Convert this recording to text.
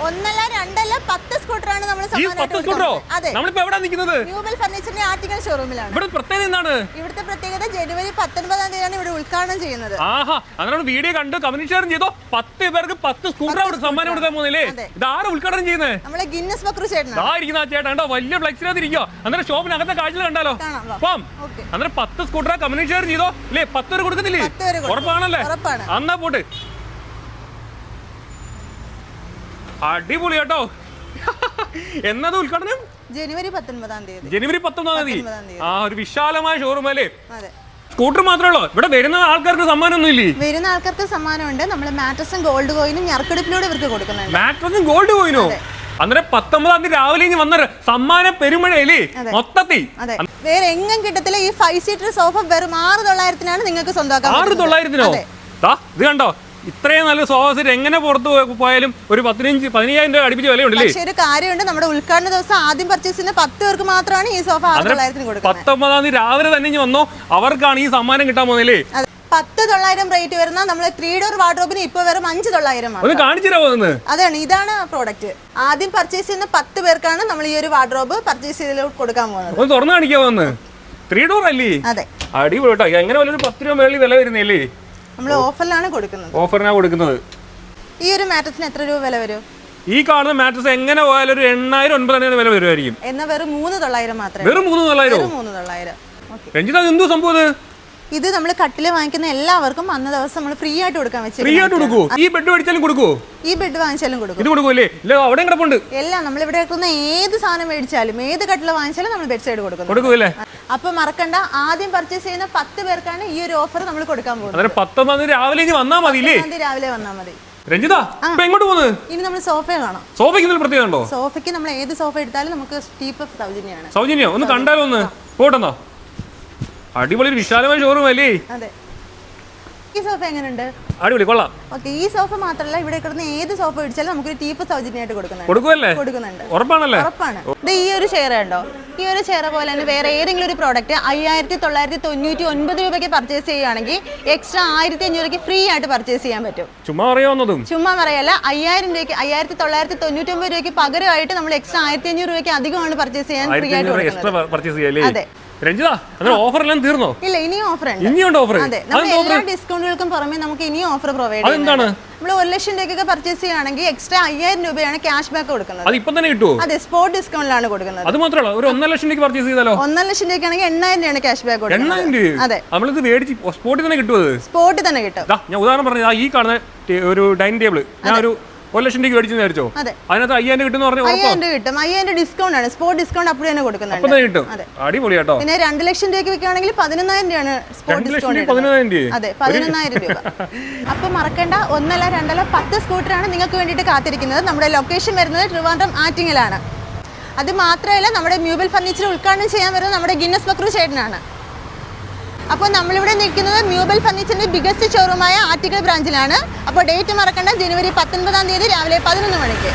ഒന്നല്ല രണ്ടല്ല 10 സ്കൂട്ടറാണ് നമ്മൾ ന്യൂബൽ ഫർണിച്ചറിന്റെ ആർട്ടിക്കൽ ഷോറൂമിലാണ്. ഇവിടുത്തെ പ്രത്യേകത ജനുവരി 19-ാം തീയതിയാണ് ഇവിടെ ഉദ്ഘാടനം ചെയ്യുന്നത്. വീഡിയോ കണ്ട് കമന്റ് ഷെയർ ചെയ്തോ 10 പേർക്ക് 10 സ്കൂട്ടർ സമ്മാനം കൊടുക്കാൻ പോകുന്നില്ലേ? ഇതാരും ഉദ്ഘാടനം ചെയ്യുന്നത് നമ്മളെ ഗിന്നസ് ബക്രു ചേട്ടനാണ്. ചേട്ടാ വലിയ ഫ്ലെക്സിനകത്തിരിക്കോ. അന്നേരം ഷോപ്പിനകത്തെ കാഴ്ച കണ്ടാലോ. അപ്പം അന്നേരം 10 സ്കൂട്ടർ കമന്റ് ഷെയർ ചെയ്തോ അല്ലേ? 10 പേര് കൊടുക്കുന്നില്ലേ? ഉറപ്പാണല്ലേ? അന്നാ പോട്ട് അടിപൊളി കേട്ടോ. എന്നത് ഉദ്ഘാടനം ജനുവരി 19-ാം തീയതി. ജനുവരി 19-ാം തീയതി. ആ ഒരു വിശാലമായ ഷോറൂം അല്ലേ? സ്കൂട്ടർ മാത്രമേ ഉള്ളൂ. ഇവിടെ വരുന്ന ആൾക്കാർക്ക് സമ്മാനമൊന്നും ഇല്ലേ? വരുന്ന ആൾക്കാർക്ക് സമ്മാനമുണ്ട്. നമ്മൾ മാട്രസും ഗോൾഡ് കോയിനും ഞെറുക്കെടുപ്പിലൂടെ ഇവർക്ക് കൊടുക്കുന്നുണ്ട്. മാട്രസും ഗോൾഡ് കോയിനോ? അന്നേരം 19-ാം തീയതി രാവിലെ വന്ന സമ്മാന പെരുമഴയില്ലേ മൊത്തത്തിൽ. വേറെ എങ്ങും കിട്ടത്തില്ല. ഈ 5 സീറ്റർ സോഫ വെറും 6,900-നാണ് നിങ്ങൾക്ക് സ്വന്തമാക്കാൻ. 6,900-നോ? ഇത് കണ്ടോ, ഇത്രയും നല്ല സോഫ സെറ്റ് എങ്ങനെ പുറത്ത് പോയാലും ഒരു 15,000 രൂപ അടുപ്പിച്ച് വിലയുണ്ടല്ലേ? പക്ഷേ ഒരു കാര്യമുണ്ട്, നമ്മുടെ ഉദ്ഘാടന ദിവസം ആദ്യം പർച്ചേസ് ചെയ്യുന്ന 10 പേർക്ക് മാത്രമാണ് ഈ സോഫ 6,900-ന് കൊടുക്കുന്നത്. 19-ാം തീയതി രാവിലെ തന്നെ വന്നോ, അവർക്കാണ് ഈ സമ്മാനം കിട്ടാൻ പോകുന്നില്ലേ? 10,900 റേറ്റ് വരുന്ന നമ്മളെ 3 ഡോർ വാർഡ്രോബിന് ഇപ്പൊ വെറും 5,900 കാണിച്ചു തരാമോ? അതാണ്, ഇതാണ് പ്രോഡക്റ്റ്. ആദ്യം പർച്ചേസ് ചെയ്യുന്ന 10 പേർക്കാണ് നമ്മൾ ഈ ഒരു വാർഡ്രോബ് പർച്ചേസ് ചെയ്ത് കൊടുക്കാൻ പോകുന്നത്. ഒന്ന് തുറന്നു കാണിക്കാമോ? 3 ഡോർ അല്ലേ? അതെ, അടിപൊളി കേട്ടോ. എങ്ങനെ വലിയൊരു 10 രൂപ മേളിൽ വില വരുന്നില്ലേ? നമ്മൾ ഓഫറിലാണ് കൊടുക്കുന്നത്. ഓഫറിനാണ് കൊടുക്കുന്നത്. ഈ ഒരു മാട്രസിന് എത്ര രൂപ വില വരും? ഈ കാണുന്ന മാട്രസ് എങ്ങനെ പോയാലും ഒരു 8,000-9,000 വില വരുമായിരിക്കും. എന്നാ വെറും 3,900 മാത്രമേ. വെറും 3,900? 3,900. രഞ്ജിത, എന്തോ സംഭവം? ഇത് നമ്മൾ കട്ടില് വാങ്ങിക്കുന്ന എല്ലാവർക്കും അന്ന ദിവസം നമ്മൾ ഫ്രീ ആയിട്ട് കൊടുക്കാൻ വെച്ചു. ഫ്രീ ആയിട്ട് കൊടുക്കൂ? ഈ ബെഡ് മേടിച്ചാലും കൊടുക്കൂ? ഈ ബെഡ് വാങ്ങിച്ചാലും കൊടുക്കും. ഇത് കൊടുക്കൂല്ലേ? അവിടെ കിടപ്പുണ്ട് എല്ലാം. നമ്മൾ ഇവിടെ വെക്കുന്ന ഏത് സാധനം മേടിച്ചാലും ഏത് കട്ടില് വാങ്ങിച്ചാലും നമ്മൾ ബെഡ് സൈഡ് കൊടുക്കും. അപ്പൊ മറക്കണ്ട, ആദ്യം പർച്ചേസ് ചെയ്യുന്ന 10 പേർക്കാണ് ഈ ഒരു ഓഫർ നമ്മൾ കൊടുക്കാൻ പോകുന്നത്. 19-ാം തീയതി രാവിലെ വന്നാൽ മതി. രാവിലെ വന്നാൽ മതി. രഞ്ജിത, എങ്ങോട്ട് പോകുന്നത്? ഇനി നമ്മൾ സോഫ കാണാം. സോഫയ്ക്ക് പ്രത്യേകത ഉണ്ടോ? സോഫയ്ക്ക് നമ്മൾ ഏത് സോഫ എടുത്താലും നമുക്ക് സ്റ്റീപ്പ് സൗജന്യമാണ്. സൗജന്യം? ഒന്ന് കണ്ടാലോ? ഒന്ന് പോട്ടെന്നോ. അടിപൊളി വിശാലമായ ഷോറൂം അല്ലേ? അതെ. ഈ സോഫ എങ്ങനെയുണ്ട്? അടിപൊളി, കൊള്ളാം. ഓക്കെ, ഈ സോഫ മാത്രമല്ല, ഇവിടെ കിടന്ന് ഏത് സോഫ മേടിച്ചാലും നമുക്ക് ഒരു ടീപ്പ് സൗജന്യമായിട്ട് കൊടുക്കുന്നുണ്ട്. ഉറപ്പാണല്ലേ? ഉറപ്പാണ്. ഇത് ഈ ഒരു ചെയർ ഉണ്ടോ? ഈ ഒരു ചെയർ പോലെ തന്നെ വേറെ ഏതെങ്കിലും ഒരു പ്രോഡക്റ്റ് 5,999 രൂപയ്ക്ക് പർച്ചേസ് ചെയ്യുകയാണെങ്കിൽ എക്സ്ട്രാ 1,500 രൂപയ്ക്ക് ഫ്രീ ആയിട്ട് പർച്ചേസ് ചെയ്യാൻ പറ്റും. ചുമ്മാ പറയല്ല, 5,000 രൂപയ്ക്ക് 5,999 രൂപയ്ക്ക് പകരമായിട്ട് നമ്മൾ എക്സ്ട്രാ 1,500 രൂപയ്ക്ക് അധികമാണ് പർച്ചേസ് ചെയ്യാൻ ഫ്രീ ആയിട്ട് കൊടുക്കുന്നത്. അതെ. രഞ്ജിത, ഓഫർ എല്ലാം തീർന്നോ? ഇല്ല, ഇനിയും ഓഫർ ഉണ്ട്. അതെ, നമ്മൾ എല്ലാ ഡിസ്കൗണ്ടുകൾക്കും പുറമെ നമുക്ക് ഇനിയും ഓഫർ പ്രൊവൈഡ് ചെയ്യുന്നുണ്ട്. നമ്മൾ 1,00,000 രൂപയ്ക്ക് പർച്ചേസ് ചെയ്യുകയാണെങ്കിൽ എക്സ്ട്രാ 5,000 രൂപയാണ് ക്യാഷ് ബാക്ക് കൊടുക്കുന്നത്. അതെ, സ്പോട്ട് ഡിസ്കൗണ്ടിലാണ് കൊടുക്കുന്നത്. അത് മാത്രമല്ല, ഒരു 1,00,000 രൂപയ്ക്ക് പർച്ചേസ് ചെയ്താലോ? 1,00,000 രൂപയ്ക്കാണെങ്കിൽ 8,000 രൂപയാണ് ക്യാഷ് ബാക്ക് കൊടുക്കുന്നത്. അതെ, സ്പോട്ടിൽ തന്നെ കിട്ടും. സ്പോട്ടിൽ തന്നെ കിട്ടും. ഞാൻ ഉദാഹരണം പറഞ്ഞ ഈ കാണുന്ന ഒരു ഡൈനിങ് ടേബിൾ ഞാൻ ഒരു 1,00,000 രൂപയ്ക്ക് മേടിച്ചു വിചാരിച്ചോ, അതിനകത്ത് 5,000 കിട്ടും. 5,000 ഡിസ്കൗണ്ട് ആണ്. സ്പോട്ട് ഡിസ്കൗണ്ട് അപ്പോൾ തന്നെ കൊടുക്കുന്നുണ്ട്. അടിപൊളി കേട്ടോ. പിന്നെ 2,00,000 രൂപയ്ക്ക് വെക്കുകയാണെങ്കിൽ 11,000 രൂപയാണ് സ്പോട്ട് ഡിസ്കൗണ്ട്. അതെ, 11,000 രൂപ. അപ്പൊ മറക്കണ്ട, ഒന്നല്ല രണ്ടല്ല 10 സ്കൂട്ടറാണ് നിങ്ങൾക്ക് വേണ്ടിയിട്ട് കാത്തിരിക്കുന്നത്. നമ്മുടെ ലൊക്കേഷൻ വരുന്നത് ട്രിവാൻഡ്രം ആറ്റിങ്ങലാണ്. അത് മാത്രമല്ല, നമ്മുടെ ന്യൂബൽ ഫർണിച്ചർ ഉദ്ഘാടനം ചെയ്യാൻ വരുന്നത് നമ്മുടെ ഗിന്നസ് ബക്രു ചേട്ടനാണ്. അപ്പോൾ നമ്മളിവിടെ നിൽക്കുന്നത് ന്യൂബൽ ഫർണിച്ചറിന്റെ ബിഗസ്റ്റ് ഷോറൂമായ ആറ്റിങ്ങൽ ബ്രാഞ്ചിലാണ്. അപ്പോൾ ഡേറ്റ് മറക്കണ്ട, ജനുവരി 19-ാം തീയതി രാവിലെ 11 മണിക്ക്.